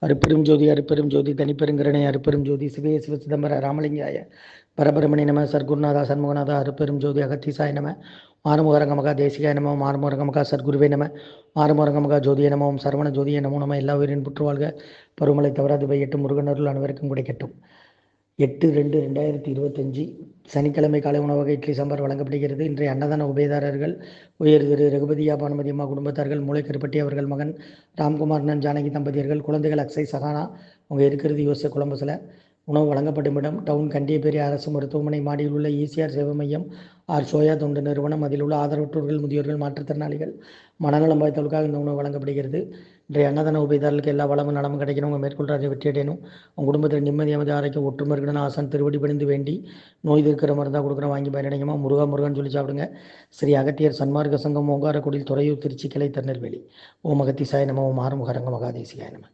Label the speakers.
Speaker 1: அருப்பெரும் ஜோதி அருப்பெரும் ஜோதி தனிப்பெருங்கருணை அருப்பெரும் ஜோதி சிவே சிவ சிதம்பர ராமலிங்காய பரபரமணி நம சர்க்குருநாதா சண்முகநாதா அருப்பெரும் ஜோதி அகத்தீசாய நம ஆறுமுகரங்க மகா தேசிகாய நம ஆறுமுகரங்க மகா சர்க்குருவே நம ஆறுமுகரங்க மகா ஜோதிய நம சரவண ஜோதிய நமோ நம எல்லா உயிரின் புற்றுவாழ்க பருவமலை தவறாது பையட்டும் முருகனருள் அனைவருக்கும் கிடைக்கட்டும். 8/2/2025 சனிக்கிழமை காலை உணவக இட்லி சாம்பார் வழங்கப்படுகிறது. இன்றைய அன்னதான உபயதாரர்கள் உயர் திரு ரகுபதியா பானுமதி அம்மா குடும்பத்தார்கள், மூளைக்கருப்பட்டி அவர்கள் மகன் ராம்குமார்னன் ஜானகி தம்பதியர்கள், குழந்தைகள் அக்ஷய் சகானா. அவங்க இருக்கிறது யோச கொலம்பஸில். உணவு வழங்கப்படும் இடம் டவுன் கண்டியப்பேரி அரசு மருத்துவமனை மாடியில் உள்ள ஈசிஆர் சேவை மையம் சோயா தொண்டு நிறுவனம். அதில் உள்ள ஆதரவற்றோர்கள், முதியோர்கள், மாற்றுத்திறனாளிகள், மனநலம் பாதித்தவர்களுக்காக இந்த உணவு வழங்கப்படுகிறது. இன்றைய அன்னதான உபயதாரர்களுக்கு எல்லா வளமும் நலமும் கிடைக்கணும். அவங்க மேற்கொள்றாரு வெற்றி அடையணும். அவங்க குடும்பத்தில் நிம்மதி அமைதி ஆரோக்கியம் ஒற்றுமை இருக்கணும்னு ஆசான் திருவடி பணிந்து வேண்டி நோய் இருக்கிற மருந்தாக கொடுக்குறோம், வாங்கி பயனடைங்கம்மா. முருகான்னு சொல்லி சாப்பிடுங்க. ஸ்ரீ அகத்தியர் சன்மார்க்க சங்கம் ஓங்காரக்குடியில் துறையூர் திருச்சி கிளை திருநெல்வேலி. ஓம் அகத்தீசாய நம ஓம் ஆறுமுகரங்க மகாதேசிகாய நம.